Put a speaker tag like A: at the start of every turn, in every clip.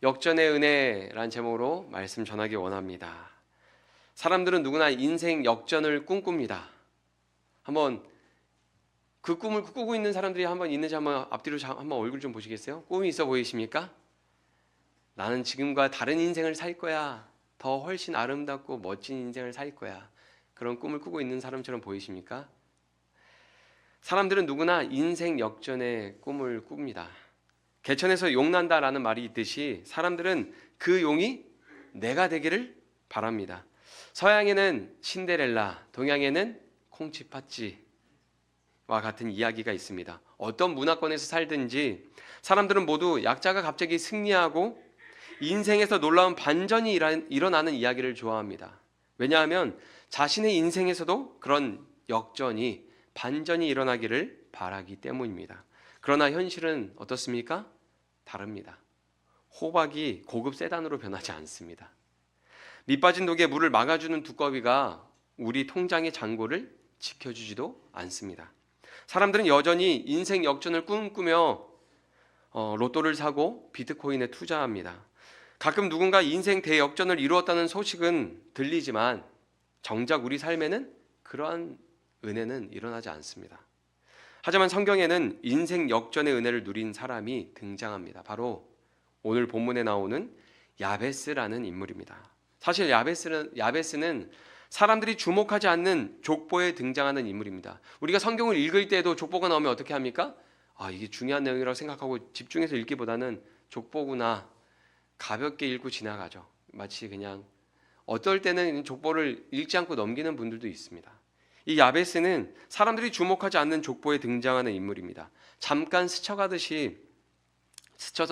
A: 역전의 은혜란 제목으로 말씀 전하기 원합니다. 사람들은 누구나 인생 역전을 꿈꿉니다. 한번 그 꿈을 꾸고 있는 사람들이 한번 있는지 한번 앞뒤로 한번 얼굴 좀 보시겠어요? 꿈이 있어 보이십니까? 나는 지금과 다른 인생을 살 거야. 더 훨씬 아름답고 멋진 인생을 살 거야. 그런 꿈을 꾸고 있는 사람처럼 보이십니까? 사람들은 누구나 인생 역전의 꿈을 꿉니다. 개천에서 용 난다라는 말이 있듯이 사람들은 그 용이 내가 되기를 바랍니다. 서양에는 신데렐라, 동양에는 콩쥐팥쥐와 같은 이야기가 있습니다. 어떤 문화권에서 살든지 사람들은 모두 약자가 갑자기 승리하고 인생에서 놀라운 반전이 일어나는 이야기를 좋아합니다. 왜냐하면 자신의 인생에서도 그런 역전이 반전이 일어나기를 바라기 때문입니다. 그러나 현실은 어떻습니까? 다릅니다. 호박이 고급 세단으로 변하지 않습니다. 밑빠진 독에 물을 막아주는 두꺼비가 우리 통장의 잔고를 지켜주지도 않습니다. 사람들은 여전히 인생 역전을 꿈꾸며 로또를 사고 비트코인에 투자합니다. 가끔 누군가 인생 대역전을 이루었다는 소식은 들리지만 정작 우리 삶에는 그러한 은혜는 일어나지 않습니다. 하지만 성경에는 인생 역전의 은혜를 누린 사람이 등장합니다. 바로 오늘 본문에 나오는 야베스라는 인물입니다. 사실 야베스는 사람들이 주목하지 않는 족보에 등장하는 인물입니다. 우리가 성경을 읽을 때도 족보가 나오면 어떻게 합니까? 이게 중요한 내용이라고 생각하고 집중해서 읽기보다는 족보구나 가볍게 읽고 지나가죠. 마치 그냥 어떨 때는 족보를 읽지 않고 넘기는 분들도 있습니다. 이 야베스는 사람들이 주목하지 않는 족보에 등장하는 인물입니다. 잠깐 스쳐서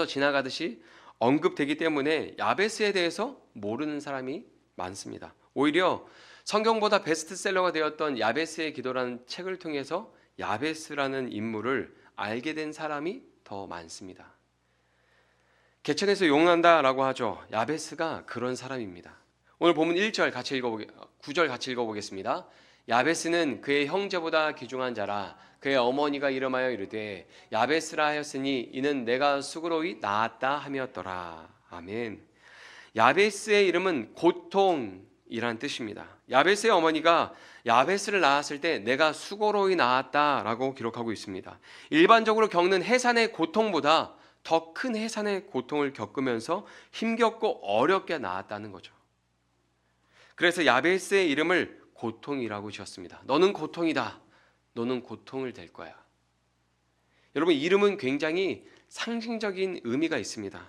A: 지나가듯이 언급되기 때문에 야베스에 대해서 모르는 사람이 많습니다. 오히려 성경보다 베스트셀러가 되었던 야베스의 기도라는 책을 통해서 야베스라는 인물을 알게 된 사람이 더 많습니다. 개천에서 용난다라고 하죠. 야베스가 그런 사람입니다. 오늘 본문 9절 같이 읽어보겠습니다. 야베스는 그의 형제보다 귀중한 자라. 그의 어머니가 이름하여 이르되 야베스라 하였으니 이는 내가 수고로이 낳았다 함이었더라. 아멘. 야베스의 이름은 고통이란 뜻입니다. 야베스의 어머니가 야베스를 낳았을 때 내가 수고로이 낳았다라고 기록하고 있습니다. 일반적으로 겪는 해산의 고통보다 더 큰 해산의 고통을 겪으면서 힘겹고 어렵게 낳았다는 거죠. 그래서 야베스의 이름을 고통이라고 지었습니다. 너는 고통이다. 너는 고통을 될 거야. 여러분, 이름은 굉장히 상징적인 의미가 있습니다.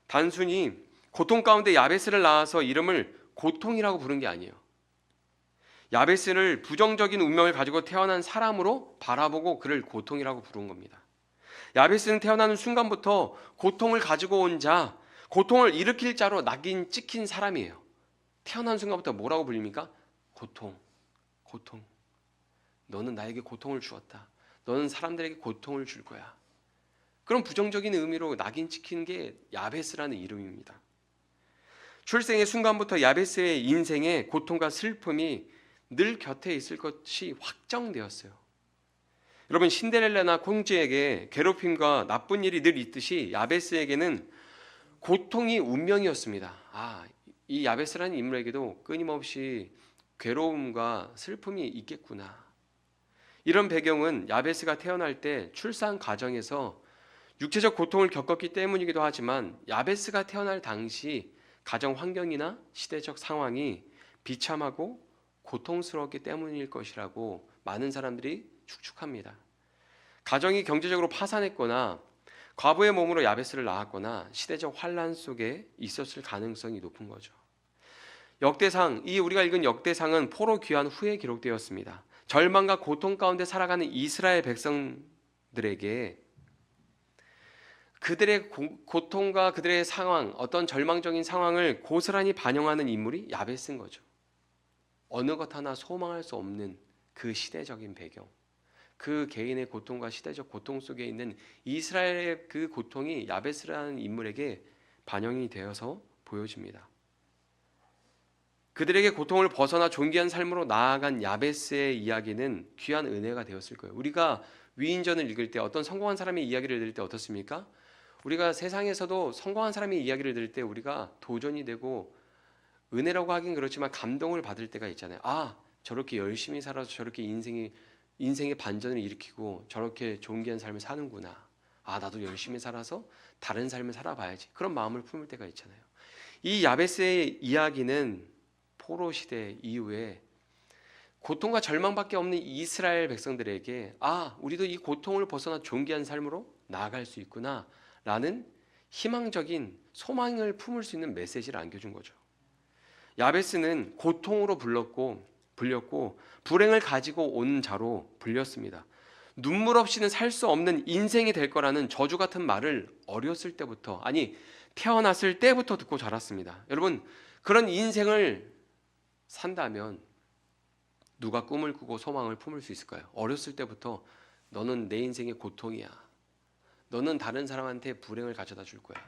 A: 단순히 고통 가운데 야베스를 낳아서 이름을 고통이라고 부른 게 아니에요. 야베스를 부정적인 운명을 가지고 태어난 사람으로 바라보고 그를 고통이라고 부른 겁니다. 야베스는 태어나는 순간부터 고통을 가지고 온 자, 고통을 일으킬 자로 낙인 찍힌 사람이에요. 태어난 순간부터 뭐라고 불립니까? 고통. 너는 나에게 고통을 주었다. 너는 사람들에게 고통을 줄 거야. 그런 부정적인 의미로 낙인 찍힌 게 야베스라는 이름입니다. 출생의 순간부터 야베스의 인생에 고통과 슬픔이 늘 곁에 있을 것이 확정되었어요. 여러분, 신데렐라나 콩쥐에게 괴롭힘과 나쁜 일이 늘 있듯이 야베스에게는 고통이 운명이었습니다. 이 야베스라는 인물에게도 끊임없이 괴로움과 슬픔이 있겠구나. 이런 배경은 야베스가 태어날 때 출산 과정에서 육체적 고통을 겪었기 때문이기도 하지만 야베스가 태어날 당시 가정 환경이나 시대적 상황이 비참하고 고통스러웠기 때문일 것이라고 많은 사람들이 축축합니다. 가정이 경제적으로 파산했거나 과부의 몸으로 야베스를 낳았거나 시대적 환란 속에 있었을 가능성이 높은 거죠. 역대상, 우리가 읽은 역대상은 포로 귀환 후에 기록되었습니다. 절망과 고통 가운데 살아가는 이스라엘 백성들에게 그들의 고통과 그들의 상황, 어떤 절망적인 상황을 고스란히 반영하는 인물이 야베스인 거죠. 어느 것 하나 소망할 수 없는 그 시대적인 배경, 그 개인의 고통과 시대적 고통 속에 있는 이스라엘의 그 고통이 야베스라는 인물에게 반영이 되어서 보여집니다. 그들에게 고통을 벗어나 존귀한 삶으로 나아간 야베스의 이야기는 귀한 은혜가 되었을 거예요. 우리가 위인전을 읽을 때 어떤 성공한 사람의 이야기를 들을 때 어떻습니까? 우리가 세상에서도 성공한 사람의 이야기를 들을 때 우리가 도전이 되고 은혜라고 하긴 그렇지만 감동을 받을 때가 있잖아요. 아, 저렇게 열심히 살아서 저렇게 인생의 반전을 일으키고 저렇게 존귀한 삶을 사는구나. 아, 나도 열심히 살아서 다른 삶을 살아봐야지. 그런 마음을 품을 때가 있잖아요. 이 야베스의 이야기는 포로 시대 이후에 고통과 절망밖에 없는 이스라엘 백성들에게 아, 우리도 이 고통을 벗어나 존귀한 삶으로 나아갈 수 있구나 라는 희망적인 소망을 품을 수 있는 메시지를 안겨준 거죠. 야베스는 고통으로 불렸고 불행을 가지고 온 자로 불렸습니다. 눈물 없이는 살 수 없는 인생이 될 거라는 저주 같은 말을 어렸을 때부터, 아니 태어났을 때부터 듣고 자랐습니다. 여러분, 그런 인생을 산다면 누가 꿈을 꾸고 소망을 품을 수 있을까요? 어렸을 때부터 너는 내 인생의 고통이야. 너는 다른 사람한테 불행을 가져다 줄 거야.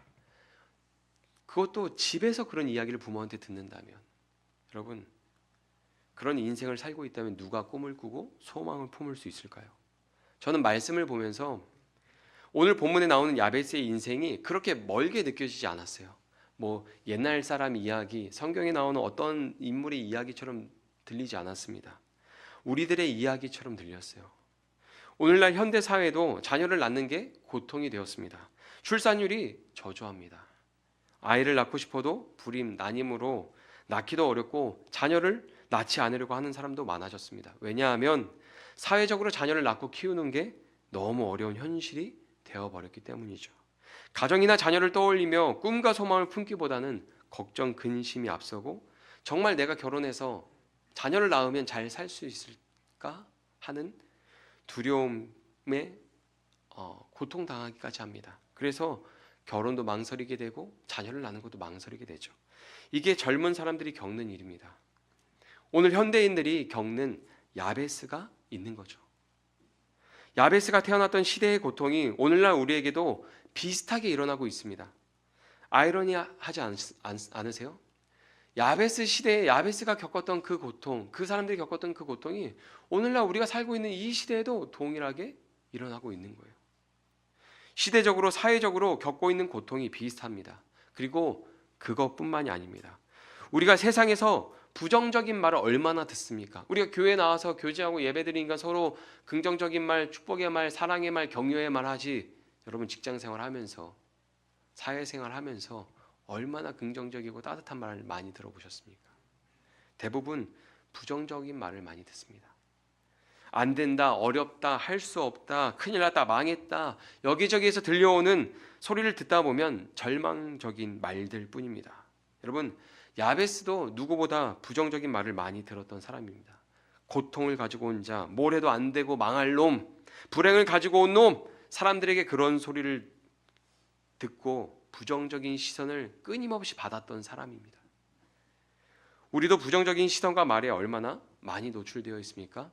A: 그것도 집에서 그런 이야기를 부모한테 듣는다면, 여러분, 그런 인생을 살고 있다면 누가 꿈을 꾸고 소망을 품을 수 있을까요? 저는 말씀을 보면서 오늘 본문에 나오는 야베스의 인생이 그렇게 멀게 느껴지지 않았어요. 뭐 옛날 사람 이야기, 성경에 나오는 어떤 인물의 이야기처럼 들리지 않았습니다. 우리들의 이야기처럼 들렸어요. 오늘날 현대 사회도 자녀를 낳는 게 고통이 되었습니다. 출산율이 저조합니다. 아이를 낳고 싶어도 불임, 난임으로 낳기도 어렵고 자녀를 낳지 않으려고 하는 사람도 많아졌습니다. 왜냐하면 사회적으로 자녀를 낳고 키우는 게 너무 어려운 현실이 되어버렸기 때문이죠. 가정이나 자녀를 떠올리며 꿈과 소망을 품기보다는 걱정, 근심이 앞서고 정말 내가 결혼해서 자녀를 낳으면 잘 살 수 있을까 하는 두려움에 고통당하기까지 합니다. 그래서 결혼도 망설이게 되고 자녀를 낳는 것도 망설이게 되죠. 이게 젊은 사람들이 겪는 일입니다. 오늘 현대인들이 겪는 야베스가 있는 거죠. 야베스가 태어났던 시대의 고통이 오늘날 우리에게도 비슷하게 일어나고 있습니다. 아이러니하지 않으세요? 야베스 시대에 야베스가 겪었던 그 고통, 그 사람들이 겪었던 그 고통이 오늘날 우리가 살고 있는 이 시대에도 동일하게 일어나고 있는 거예요. 시대적으로 사회적으로 겪고 있는 고통이 비슷합니다. 그리고 그것뿐만이 아닙니다. 우리가 세상에서 부정적인 말을 얼마나 듣습니까? 우리가 교회 나와서 교제하고 예배드리니까 서로 긍정적인 말, 축복의 말, 사랑의 말, 격려의 말 하지. 여러분 직장생활 하면서 사회생활 하면서 얼마나 긍정적이고 따뜻한 말을 많이 들어보셨습니까? 대부분 부정적인 말을 많이 듣습니다. 안 된다, 어렵다, 할 수 없다, 큰일 났다, 망했다, 여기저기에서 들려오는 소리를 듣다 보면 절망적인 말들 뿐입니다. 여러분, 야베스도 누구보다 부정적인 말을 많이 들었던 사람입니다. 고통을 가지고 온 자, 뭘 해도 안 되고 망할 놈, 불행을 가지고 온 놈, 사람들에게 그런 소리를 듣고 부정적인 시선을 끊임없이 받았던 사람입니다. 우리도 부정적인 시선과 말에 얼마나 많이 노출되어 있습니까?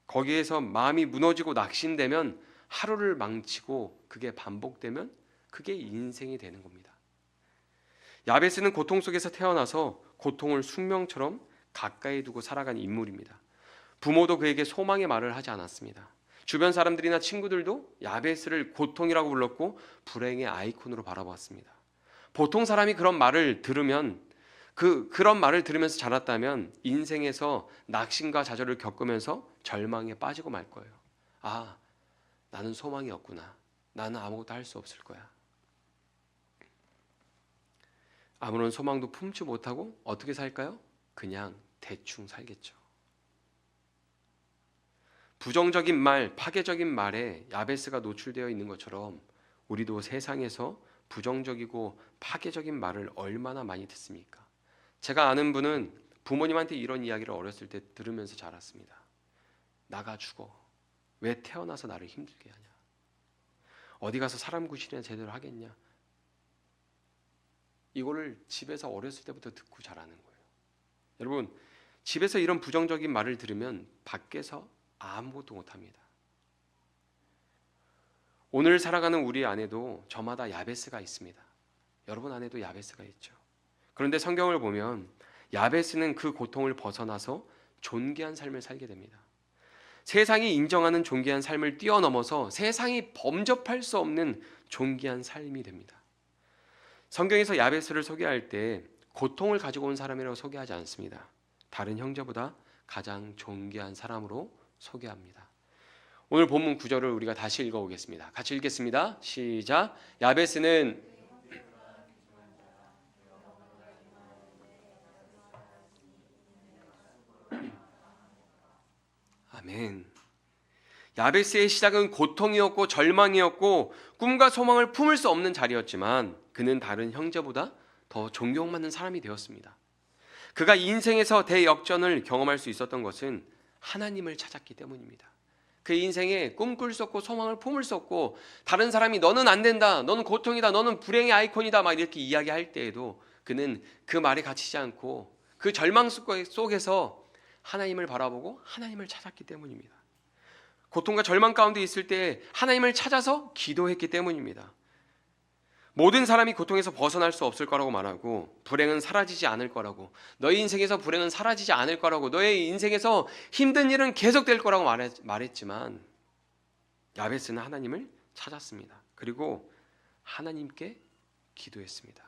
A: 거기에서 마음이 무너지고 낙심되면 하루를 망치고 그게 반복되면 그게 인생이 되는 겁니다. 야베스는 고통 속에서 태어나서 고통을 숙명처럼 가까이 두고 살아간 인물입니다. 부모도 그에게 소망의 말을 하지 않았습니다. 주변 사람들이나 친구들도 야베스를 고통이라고 불렀고 불행의 아이콘으로 바라보았습니다. 보통 사람이 그런 말을 들으면 그런 말을 들으면서 자랐다면 인생에서 낙심과 좌절을 겪으면서 절망에 빠지고 말 거예요. 아, 나는 소망이 없구나. 나는 아무것도 할 수 없을 거야. 아무런 소망도 품지 못하고 어떻게 살까요? 그냥 대충 살겠죠. 부정적인 말, 파괴적인 말에 야베스가 노출되어 있는 것처럼 우리도 세상에서 부정적이고 파괴적인 말을 얼마나 많이 듣습니까? 제가 아는 분은 부모님한테 이런 이야기를 어렸을 때 들으면서 자랐습니다. 나가 죽어. 왜 태어나서 나를 힘들게 하냐? 어디 가서 사람 구실이나 제대로 하겠냐? 이거를 집에서 어렸을 때부터 듣고 자라는 거예요. 여러분, 집에서 이런 부정적인 말을 들으면 밖에서 아무것도 못합니다. 오늘 살아가는 우리 안에도 저마다 야베스가 있습니다. 여러분 안에도 야베스가 있죠. 그런데 성경을 보면 야베스는 그 고통을 벗어나서 존귀한 삶을 살게 됩니다. 세상이 인정하는 존귀한 삶을 뛰어넘어서 세상이 범접할 수 없는 존귀한 삶이 됩니다. 성경에서 야베스를 소개할 때 고통을 가지고 온 사람이라고 소개하지 않습니다. 다른 형제보다 가장 존귀한 사람으로 소개합니다. 오늘 본문 구절을 우리가 다시 읽어보겠습니다. 같이 읽겠습니다. 시작. 야베스는 아멘. 야베스의 시작은 고통이었고 절망이었고 꿈과 소망을 품을 수 없는 자리였지만 그는 다른 형제보다 더 존경받는 사람이 되었습니다. 그가 인생에서 대역전을 경험할 수 있었던 것은 하나님을 찾았기 때문입니다. 그 인생에 꿈꿀 수 없고 소망을 품을 수 없고 다른 사람이 너는 안 된다, 너는 고통이다, 너는 불행의 아이콘이다 막 이렇게 이야기할 때에도 그는 그 말에 갇히지 않고 그 절망 속에서 하나님을 바라보고 하나님을 찾았기 때문입니다. 고통과 절망 가운데 있을 때 하나님을 찾아서 기도했기 때문입니다. 모든 사람이 고통에서 벗어날 수 없을 거라고 말하고 불행은 사라지지 않을 거라고, 너의 인생에서 불행은 사라지지 않을 거라고, 너의 인생에서 힘든 일은 계속될 거라고 말했지만 야베스는 하나님을 찾았습니다. 그리고 하나님께 기도했습니다.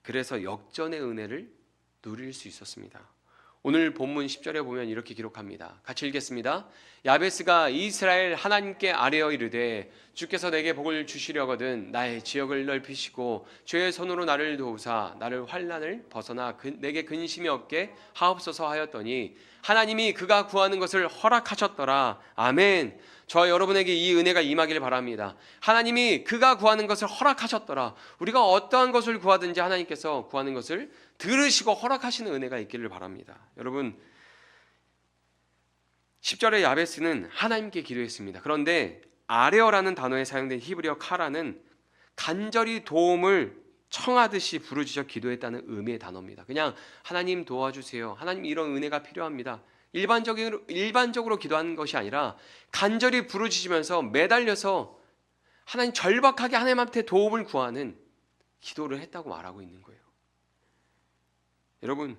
A: 그래서 역전의 은혜를 누릴 수 있었습니다. 오늘 본문 10절에 보면 이렇게 기록합니다. 같이 읽겠습니다. 야베스가 이스라엘 하나님께 아뢰어 이르되 주께서 내게 복을 주시려거든 나의 지역을 넓히시고 주의 손으로 나를 도우사 나를 환난을 벗어나 내게 근심이 없게 하옵소서 하였더니 하나님이 그가 구하는 것을 허락하셨더라. 아멘. 저 여러분에게 이 은혜가 임하길 바랍니다. 하나님이 그가 구하는 것을 허락하셨더라. 우리가 어떠한 것을 구하든지 하나님께서 구하는 것을 들으시고 허락하시는 은혜가 있기를 바랍니다. 여러분 10절의 야베스는 하나님께 기도했습니다. 그런데 아레어라는 단어에 사용된 히브리어 카라는 간절히 도움을 청하듯이 부르짖어 기도했다는 의미의 단어입니다. 그냥 하나님 도와주세요, 하나님 이런 은혜가 필요합니다, 일반적으로 기도하는 것이 아니라 간절히 부르짖으면서 매달려서 하나님 절박하게 하나님한테 도움을 구하는 기도를 했다고 말하고 있는 거예요. 여러분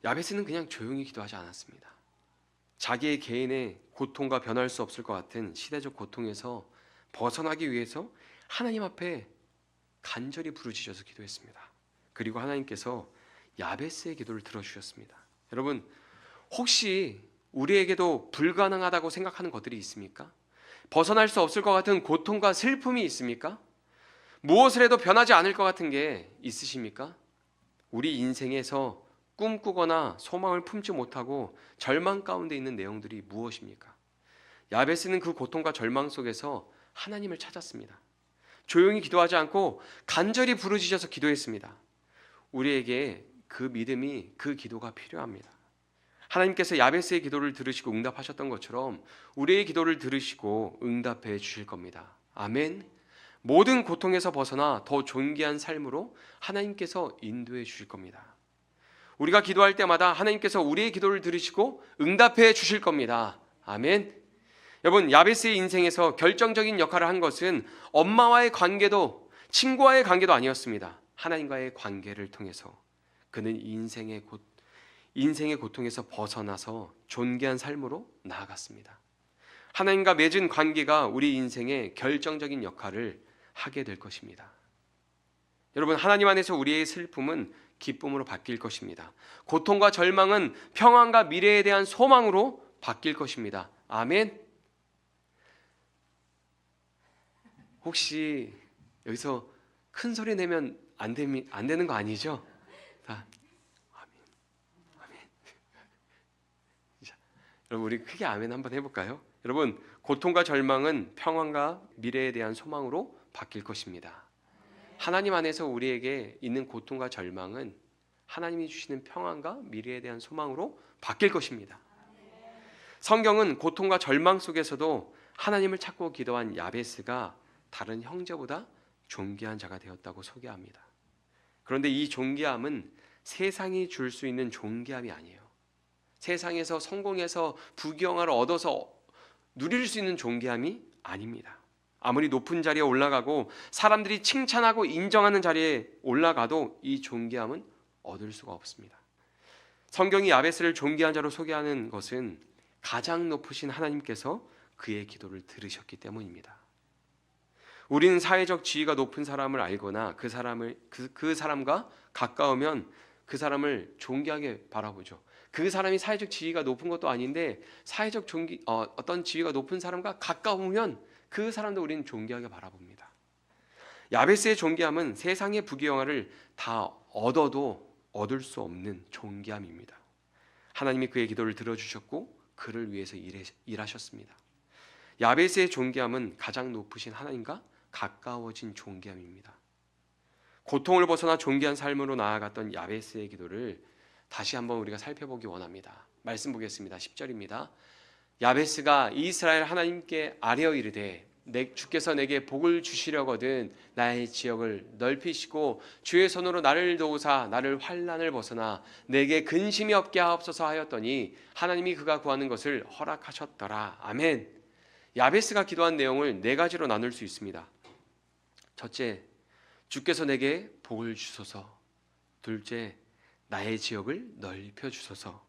A: 야베스는 그냥 조용히 기도하지 않았습니다. 자기의 개인의 고통과 변할 수 없을 것 같은 시대적 고통에서 벗어나기 위해서 하나님 앞에 간절히 부르짖어서 기도했습니다. 그리고 하나님께서 야베스의 기도를 들어주셨습니다. 여러분 혹시 우리에게도 불가능하다고 생각하는 것들이 있습니까? 벗어날 수 없을 것 같은 고통과 슬픔이 있습니까? 무엇을 해도 변하지 않을 것 같은 게 있으십니까? 우리 인생에서 꿈꾸거나 소망을 품지 못하고 절망 가운데 있는 내용들이 무엇입니까? 야베스는 그 고통과 절망 속에서 하나님을 찾았습니다. 조용히 기도하지 않고 간절히 부르짖어서 기도했습니다. 우리에게 그 믿음이, 그 기도가 필요합니다. 하나님께서 야베스의 기도를 들으시고 응답하셨던 것처럼 우리의 기도를 들으시고 응답해 주실 겁니다. 아멘. 모든 고통에서 벗어나 더 존귀한 삶으로 하나님께서 인도해 주실 겁니다. 우리가 기도할 때마다 하나님께서 우리의 기도를 들으시고 응답해 주실 겁니다. 아멘. 여러분 야베스의 인생에서 결정적인 역할을 한 것은 엄마와의 관계도 친구와의 관계도 아니었습니다. 하나님과의 관계를 통해서 그는 인생의 고통에서 벗어나서 존귀한 삶으로 나아갔습니다. 하나님과 맺은 관계가 우리 인생의 결정적인 역할을 하게 될 것입니다. 여러분 하나님 안에서 우리의 슬픔은 기쁨으로 바뀔 것입니다. 고통과 절망은 평안과 미래에 대한 소망으로 바뀔 것입니다. 아멘. 혹시 여기서 큰 소리 내면 안 되는 거 아니죠? 다 아멘. 아멘. 자, 여러분 우리 크게 아멘 한번 해볼까요? 여러분 고통과 절망은 평안과 미래에 대한 소망으로 바뀔 것입니다. 하나님 안에서 우리에게 있는 고통과 절망은 하나님이 주시는 평안과 미래에 대한 소망으로 바뀔 것입니다. 성경은 고통과 절망 속에서도 하나님을 찾고 기도한 야베스가 다른 형제보다 존귀한 자가 되었다고 소개합니다. 그런데 이 존귀함은 세상이 줄 수 있는 존귀함이 아니에요. 세상에서 성공해서 부귀영화를 얻어서 누릴 수 있는 존귀함이 아닙니다. 아무리 높은 자리에 올라가고 사람들이 칭찬하고 인정하는 자리에 올라가도 이 존귀함은 얻을 수가 없습니다. 성경이 야베스를 존귀한 자로 소개하는 것은 가장 높으신 하나님께서 그의 기도를 들으셨기 때문입니다. 우리는 사회적 지위가 높은 사람을 알거나 그 사람과 가까우면 그 사람을 존귀하게 바라보죠. 그 사람이 사회적 지위가 높은 것도 아닌데 어떤 지위가 높은 사람과 가까우면 그 사람도 우리는 존귀하게 바라봅니다. 야베스의 존귀함은 세상의 부귀영화를 다 얻어도 얻을 수 없는 존귀함입니다. 하나님이 그의 기도를 들어주셨고 그를 위해서 일하셨습니다. 야베스의 존귀함은 가장 높으신 하나님과 가까워진 존귀함입니다. 고통을 벗어나 존귀한 삶으로 나아갔던 야베스의 기도를 다시 한번 우리가 살펴보기 원합니다. 말씀 보겠습니다. 10절입니다. 야베스가 이스라엘 하나님께 아뢰어 이르되 주께서 내게 복을 주시려거든 나의 지역을 넓히시고 주의 손으로 나를 도우사 나를 환난을 벗어나 내게 근심이 없게 하옵소서 하였더니 하나님이 그가 구하는 것을 허락하셨더라. 아멘. 야베스가 기도한 내용을 네 가지로 나눌 수 있습니다. 첫째, 주께서 내게 복을 주소서. 둘째, 나의 지역을 넓혀 주소서.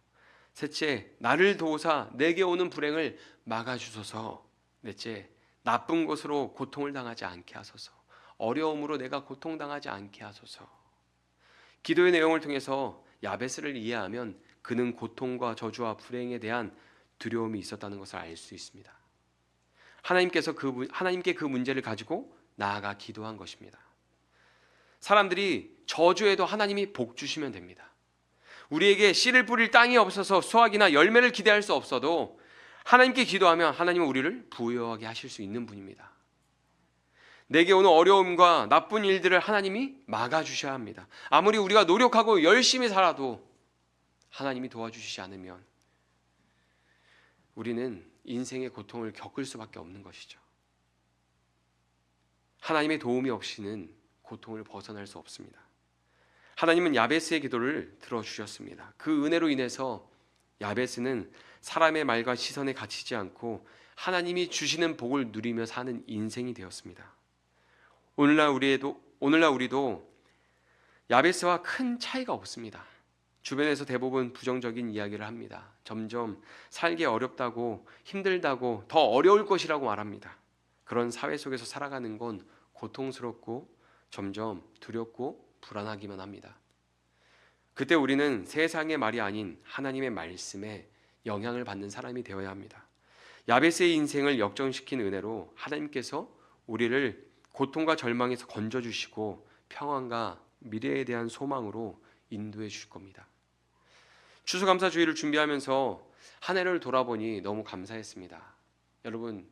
A: 셋째, 나를 도우사 내게 오는 불행을 막아 주소서. 넷째, 나쁜 것으로 고통을 당하지 않게 하소서. 어려움으로 내가 고통당하지 않게 하소서. 기도의 내용을 통해서 야베스를 이해하면 그는 고통과 저주와 불행에 대한 두려움이 있었다는 것을 알 수 있습니다. 하나님께 그 문제를 가지고 나아가 기도한 것입니다. 사람들이 저주에도 하나님이 복 주시면 됩니다. 우리에게 씨를 뿌릴 땅이 없어서 수확이나 열매를 기대할 수 없어도 하나님께 기도하면 하나님은 우리를 부유하게 하실 수 있는 분입니다. 내게 오는 어려움과 나쁜 일들을 하나님이 막아주셔야 합니다. 아무리 우리가 노력하고 열심히 살아도 하나님이 도와주시지 않으면 우리는 인생의 고통을 겪을 수밖에 없는 것이죠. 하나님의 도움이 없이는 고통을 벗어날 수 없습니다. 하나님은 야베스의 기도를 들어주셨습니다. 그 은혜로 인해서 야베스는 사람의 말과 시선에 갇히지 않고 하나님이 주시는 복을 누리며 사는 인생이 되었습니다. 오늘날 우리도 야베스와 큰 차이가 없습니다. 주변에서 대부분 부정적인 이야기를 합니다. 점점 살기 어렵다고 힘들다고 더 어려울 것이라고 말합니다. 그런 사회 속에서 살아가는 건 고통스럽고 점점 두렵고 불안하기만 합니다. 그때 우리는 세상의 말이 아닌 하나님의 말씀에 영향을 받는 사람이 되어야 합니다. 야베스의 인생을 역전시킨 은혜로 하나님께서 우리를 고통과 절망에서 건져주시고 평안과 미래에 대한 소망으로 인도해 주실 겁니다. 추수감사주의를 준비하면서 한 해를 돌아보니 너무 감사했습니다. 여러분,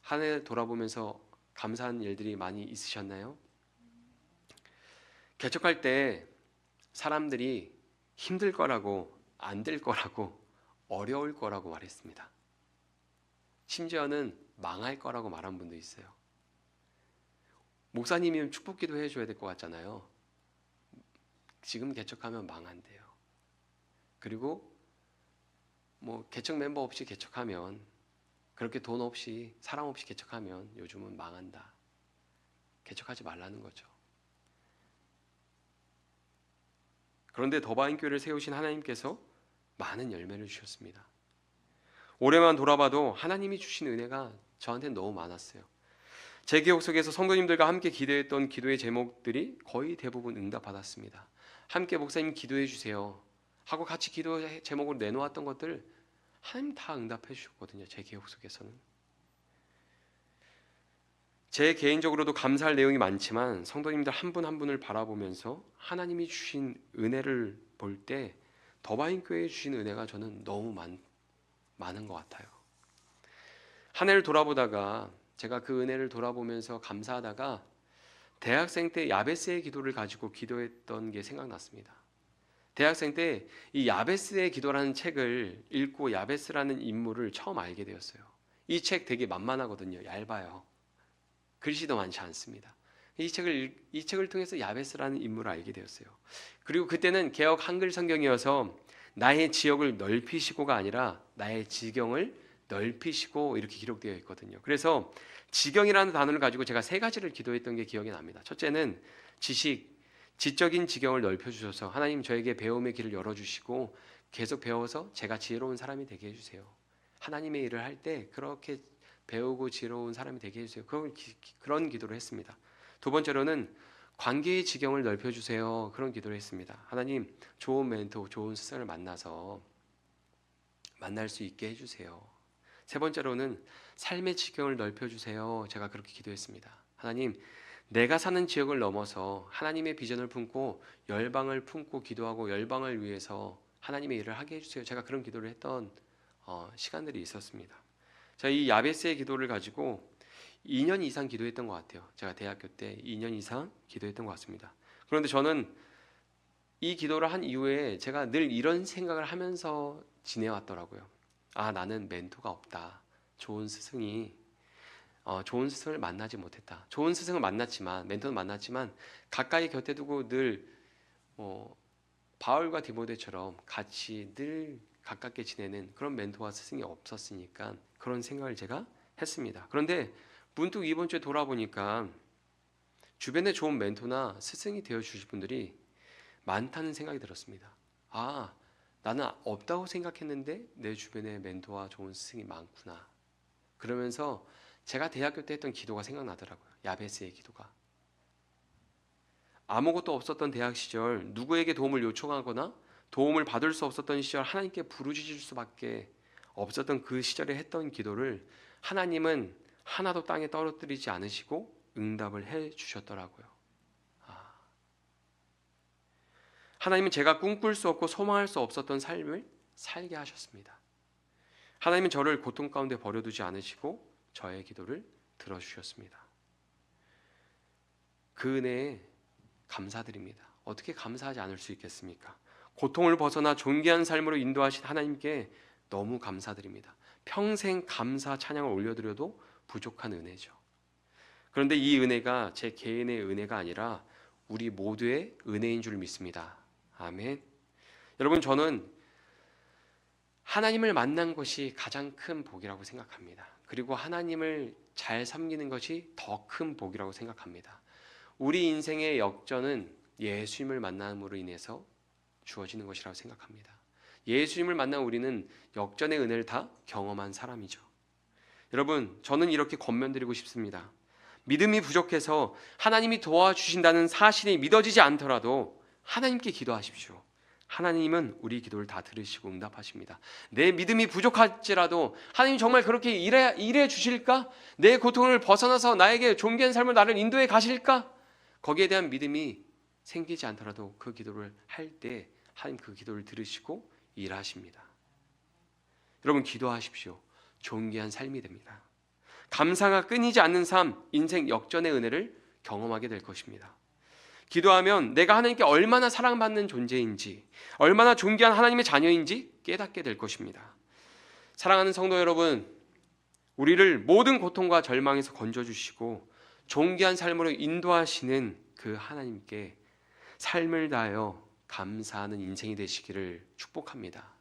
A: 한 해 돌아보면서 감사한 일들이 많이 있으셨나요? 개척할 때 사람들이 힘들 거라고, 안 될 거라고, 어려울 거라고 말했습니다. 심지어는 망할 거라고 말한 분도 있어요. 목사님이면 축복기도 해줘야 될 것 같잖아요. 지금 개척하면 망한대요. 그리고 개척 멤버 없이 개척하면, 그렇게 돈 없이 사람 없이 개척하면 요즘은 망한다. 개척하지 말라는 거죠. 그런데 더바인교회를 세우신 하나님께서 많은 열매를 주셨습니다. 올해만 돌아봐도 하나님이 주신 은혜가 저한테는 너무 많았어요. 제 기억 속에서 성도님들과 함께 기도했던 기도의 제목들이 거의 대부분 응답받았습니다. 함께 목사님 기도해 주세요 하고 같이 기도 제목으로 내놓았던 것들 하나님 다 응답해 주셨거든요. 제 기억 속에서는. 제 개인적으로도 감사할 내용이 많지만 성도님들 한 분 한 분을 바라보면서 하나님이 주신 은혜를 볼 때 더바인교회에 주신 은혜가 저는 너무 많은 것 같아요. 한 해를 돌아보다가 제가 그 은혜를 돌아보면서 감사하다가 대학생 때 야베스의 기도를 가지고 기도했던 게 생각났습니다. 대학생 때 이 야베스의 기도라는 책을 읽고 야베스라는 인물을 처음 알게 되었어요. 이 책 되게 만만하거든요. 얇아요. 글씨도 많지 않습니다. 이 책을 통해서 야베스라는 인물을 알게 되었어요. 그리고 그때는 개역 한글 성경이어서 나의 지역을 넓히시고가 아니라 나의 지경을 넓히시고 이렇게 기록되어 있거든요. 그래서 지경이라는 단어를 가지고 제가 세 가지를 기도했던 게 기억이 납니다. 첫째는 지적인 지경을 넓혀주셔서 하나님 저에게 배움의 길을 열어주시고 계속 배워서 제가 지혜로운 사람이 되게 해주세요. 하나님의 일을 할 때 그렇게 배우고 지혜로운 사람이 되게 해주세요. 그런 기도를 했습니다. 두 번째로는 관계의 지경을 넓혀주세요. 그런 기도를 했습니다. 하나님, 좋은 멘토, 좋은 스승을 만나서 만날 수 있게 해주세요. 세 번째로는 삶의 지경을 넓혀주세요. 제가 그렇게 기도했습니다. 하나님, 내가 사는 지역을 넘어서 하나님의 비전을 품고 열방을 품고 기도하고 열방을 위해서 하나님의 일을 하게 해주세요. 제가 그런 기도를 했던 시간들이 있었습니다. 자, 이 야베스의 기도를 가지고 2년 이상 기도했던 것 같아요. 제가 대학교 때 2년 이상 기도했던 것 같습니다. 그런데 저는 이 기도를 한 이후에 제가 늘 이런 생각을 하면서 지내왔더라고요. 아, 나는 멘토가 없다. 좋은 스승을 만나지 못했다. 좋은 스승을 만났지만, 멘토는 만났지만 가까이 곁에 두고 늘 바울과 디모데처럼 같이 늘 가깝게 지내는 그런 멘토와 스승이 없었으니까 그런 생각을 제가 했습니다. 그런데 문득 이번 주에 돌아보니까 주변에 좋은 멘토나 스승이 되어 주실 분들이 많다는 생각이 들었습니다. 아, 나는 없다고 생각했는데 내 주변에 멘토와 좋은 스승이 많구나. 그러면서 제가 대학교 때 했던 기도가 생각나더라고요. 야베스의 기도가. 아무것도 없었던 대학 시절, 누구에게 도움을 요청하거나 도움을 받을 수 없었던 시절, 하나님께 부르짖을 수밖에 없었던 그 시절에 했던 기도를 하나님은 하나도 땅에 떨어뜨리지 않으시고 응답을 해 주셨더라고요. 하나님은 제가 꿈꿀 수 없고 소망할 수 없었던 삶을 살게 하셨습니다. 하나님은 저를 고통 가운데 버려두지 않으시고 저의 기도를 들어주셨습니다. 그 은혜에 감사드립니다. 어떻게 감사하지 않을 수 있겠습니까? 고통을 벗어나 존귀한 삶으로 인도하신 하나님께 너무 감사드립니다. 평생 감사 찬양을 올려드려도 부족한 은혜죠. 그런데 이 은혜가 제 개인의 은혜가 아니라 우리 모두의 은혜인 줄 믿습니다. 아멘. 여러분, 저는 하나님을 만난 것이 가장 큰 복이라고 생각합니다. 그리고 하나님을 잘 섬기는 것이 더 큰 복이라고 생각합니다. 우리 인생의 역전은 예수님을 만남으로 인해서 주어지는 것이라고 생각합니다. 예수님을 만난 우리는 역전의 은혜를 다 경험한 사람이죠. 여러분, 저는 이렇게 권면드리고 싶습니다. 믿음이 부족해서 하나님이 도와주신다는 사실이 믿어지지 않더라도 하나님께 기도하십시오. 하나님은 우리 기도를 다 들으시고 응답하십니다. 내 믿음이 부족할지라도 하나님 정말 그렇게 일해 주실까? 내 고통을 벗어나서 나에게 존귀한 삶을 나를 인도해 가실까? 거기에 대한 믿음이 생기지 않더라도 그 기도를 할 때 하나님 그 기도를 들으시고 일하십니다. 여러분, 기도하십시오. 존귀한 삶이 됩니다. 감사가 끊이지 않는 삶, 인생 역전의 은혜를 경험하게 될 것입니다. 기도하면 내가 하나님께 얼마나 사랑받는 존재인지, 얼마나 존귀한 하나님의 자녀인지 깨닫게 될 것입니다. 사랑하는 성도 여러분, 우리를 모든 고통과 절망에서 건져주시고 존귀한 삶으로 인도하시는 그 하나님께 삶을 다하여 감사하는 인생이 되시기를 축복합니다.